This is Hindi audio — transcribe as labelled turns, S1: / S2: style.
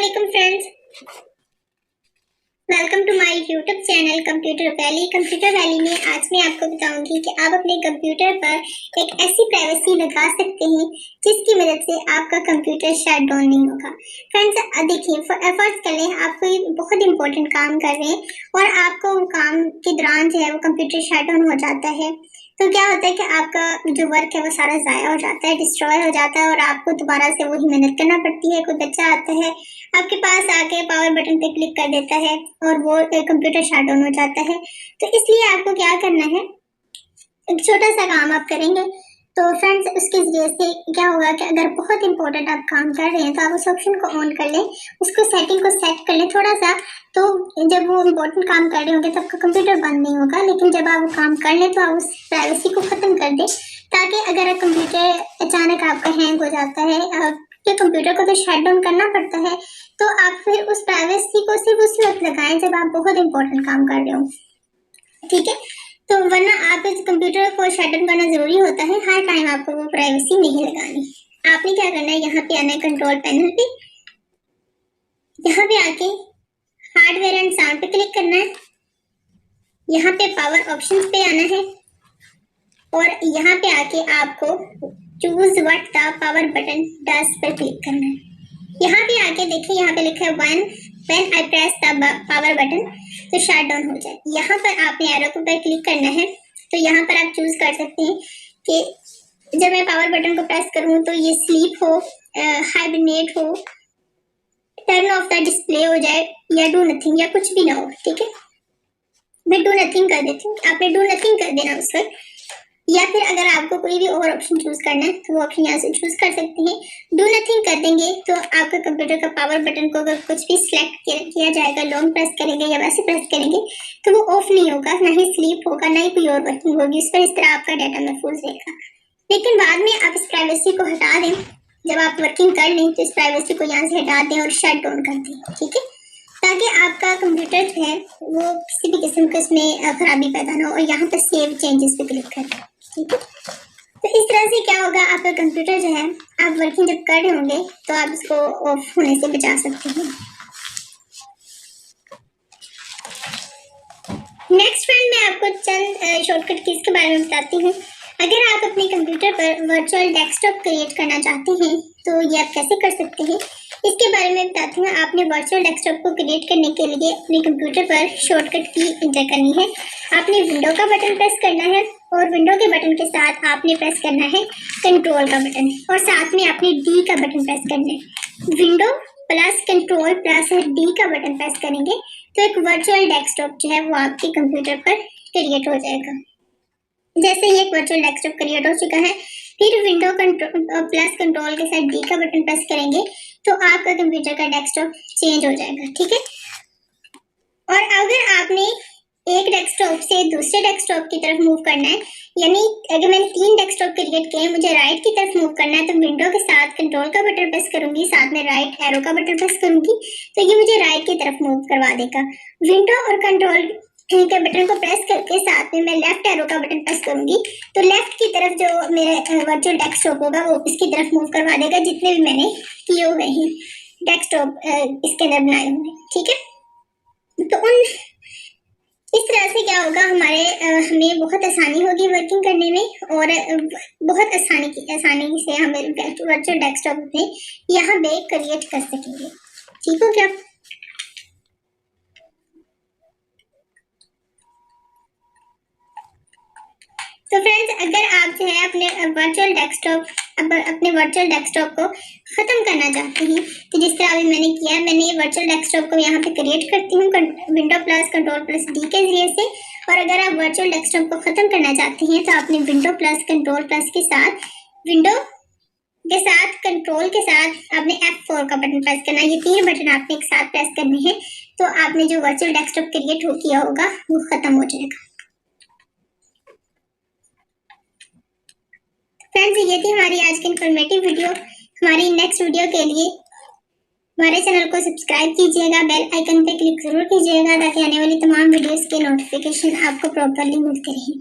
S1: वालेकुम friends, welcome to my YouTube channel Computer Valley. Computer Valley में आज मैं आपको बताऊंगी कि आप अपने कंप्यूटर पर एक ऐसी प्राइवेसी लगा सकते हैं जिसकी मदद से आपका कंप्यूटर शट डाउन नहीं होगा। फ्रेंड्स देखिए, फर्ज कर लें आप कोई बहुत इंपॉर्टेंट काम कर रहे हैं और आपको वो काम के दौरान जो है वो कंप्यूटर शट डाउन हो जाता है, तो क्या होता है कि आपका जो वर्क है वो सारा ज़ाया हो जाता है, डिस्ट्रॉय हो जाता है और आपको दोबारा से वही मेहनत करना पड़ती है। कोई बच्चा आता है आपके पास आके पावर बटन पे क्लिक कर देता है और वो कंप्यूटर शट डाउन हो जाता है। तो इसलिए आपको क्या करना है, एक छोटा सा काम आप करेंगे तो फ्रेंड्स उसके जरिए से क्या होगा कि अगर बहुत इंपॉर्टेंट आप काम कर रहे हैं तो आप उस ऑप्शन को ऑन कर लें, उसको सेटिंग को सेट कर लें थोड़ा सा। तो जब वो इम्पोर्टेंट काम कर रहे होंगे तब आपका कंप्यूटर बंद नहीं होगा, लेकिन जब आप वो काम कर लें तो आप उस प्राइवेसी को ख़त्म कर दें, ताकि अगर कंप्यूटर अचानक आपका हैंग हो जाता है, आपके कंप्यूटर को तो शट डाउन करना पड़ता है, तो आप फिर उस प्राइवेसी को सिर्फ उस वक्त लगाएं जब आप बहुत इंपॉर्टेंट काम कर रहे हो, ठीक है। तो वरना आप इस कंप्यूटर को शट डाउन करना जरूरी होता है, हर टाइम आपको वो प्राइवेसी नहीं लगानी। आपने क्या करना है, यहाँ पे आना है कंट्रोल पैनल पे, यहाँ पे आके हार्डवेयर एंड साउंड पे क्लिक करना है, यहाँ पे पावर ऑप्शंस पे आना है और यहाँ पे आके आपको choose what the power button does पर क्लिक करना है। यहाँ पे आके देखिए, यहाँ पे लिखा है when I press the power button तो शट डाउन हो जाए। यहाँ पर आपने एरो पर क्लिक करना है, तो यहाँ पर आप चूज कर सकते हैं कि जब मैं पावर बटन को प्रेस करूँ तो ये स्लीप हो, हाइबरनेट हो, टर्न ऑफ द डिस्प्ले हो जाए या डू नथिंग या कुछ भी ना हो, ठीक है। मैं डू नथिंग कर देती हूँ, आपने डू नथिंग कर देना उस वक्त, या फिर अगर आपको कोई भी और ऑप्शन चूज करना है तो वो ऑप्शन यहाँ से चूज कर सकते हैं। डू नथिंग कर देंगे तो आपका कंप्यूटर का पावर बटन को अगर कुछ भी सिलेक्ट किया जाएगा, लॉन्ग प्रेस करेंगे या वैसे प्रेस करेंगे तो वो ऑफ नहीं होगा, ना ही स्लीप होगा, ना ही कोई और वर्किंग होगी उस पर, इस तरह आपका डाटा महफूज रहेगा। लेकिन बाद में आप इस प्राइवेसी को हटा दें, जब आप वर्किंग कर लें तो इस प्राइवेसी को यहाँ से हटा दें और शट डाउन कर दें, ठीक है, ताकि आपका कंप्यूटर जो है वो किसी भी किस्म के उसमें खराबी पैदा ना हो। और यहाँ पर सेव चेंजेस पे क्लिक करें, ठीक है। तो इस तरह से क्या होगा, आपका कंप्यूटर जो है आप वर्किंग जब कर रहे होंगे तो आप इसको ऑफ होने से बचा सकते हैं। नेक्स्ट फ्रेंड, मैं आपको चंद शॉर्टकट कीज के बारे में बताती हूँ। अगर आप अपने कंप्यूटर पर वर्चुअल डेस्कटॉप क्रिएट करना चाहते हैं तो ये आप कैसे कर सकते हैं, इसके बारे में बताती हूँ। आपने वर्चुअल डेस्कटॉप को क्रिएट करने के लिए अपने कंप्यूटर पर शॉर्टकट की इंटर करनी है। आपने विंडो का बटन प्रेस करना है और विंडो के बटन के साथ आपने प्रेस करना है कंट्रोल का बटन और साथ में आपने डी का बटन प्रेस करना है। Window plus control plus D का बटन प्रेस करेंगे तो एक वर्चुअल डेस्कटॉप जो है वो आपके कंप्यूटर पर क्रिएट हो जाएगा। जैसे ही एक वर्चुअल डेस्कटॉप क्रिएट हो चुका है, फिर विंडो प्लस कंट्रोल के साथ डी का बटन प्रेस करेंगे तो आपका कंप्यूटर का डेस्कटॉप चेंज हो जाएगा, ठीक है। और अगर आपने एक डेस्कटॉप से दूसरे डेस्कटॉप की तरफ मूव करना है, यानी अगर मैंने 3 डेस्कटॉप क्रिएट किए हैं, मुझे राइट की तरफ मूव करना है तो विंडो के साथ कंट्रोल का बटन प्रेस करूंगी, साथ में राइट एरो का बटन प्रेस करूंगी तो ये मुझे राइट की तरफ मूव करवा देगा। विंडो और कंट्रोल के बटन को प्रेस करके साथ में मैं लेफ्ट एरो का बटन प्रेस करूंगी तो लेफ्ट की तरफ जो मेरे वर्चुअल डेस्कटॉप होगा वो इसकी तरफ मूव करवा देगा, जितने भी मैंने किए हुए हैं डेस्कटॉप इसके अंदर बनाए हुए, ठीक है। तो उन इस तरह से क्या होगा, हमें बहुत आसानी होगी वर्किंग करने में और बहुत आसानी से हमें वर्चुअल डेस्कटॉप में यहाँ पे क्रिएट कर सकेंगे, ठीक हो क्या। तो फ्रेंड्स, अगर आप जो है अपने वर्चुअल डेस्कटॉप को ख़त्म करना चाहते हैं तो जिस तरह अभी मैंने किया, मैंने ये वर्चुअल डेस्कटॉप को यहाँ पे क्रिएट करती हूँ window plus control plus D के जरिए से। और अगर आप वर्चुअल डेस्कटॉप को ख़त्म करना चाहते हैं तो आपने विंडो प्लस कंट्रोल प्लस के साथ कंट्रोल के साथ आपने F4 का बटन प्रेस करना है। ये 3 बटन आपने एक साथ प्रेस करने हैं तो आपने जो वर्चुअल डेस्कटॉप क्रिएट किया होगा वो ख़त्म हो जाएगा। फ्रेंड्स, ये थी हमारी आज की इन्फॉर्मेटिव वीडियो। हमारी नेक्स्ट वीडियो के लिए हमारे चैनल को सब्सक्राइब कीजिएगा, बेल आइकन पे क्लिक जरूर कीजिएगा ताकि आने वाली तमाम वीडियोस के नोटिफिकेशन आपको प्रॉपरली मिलते रहें।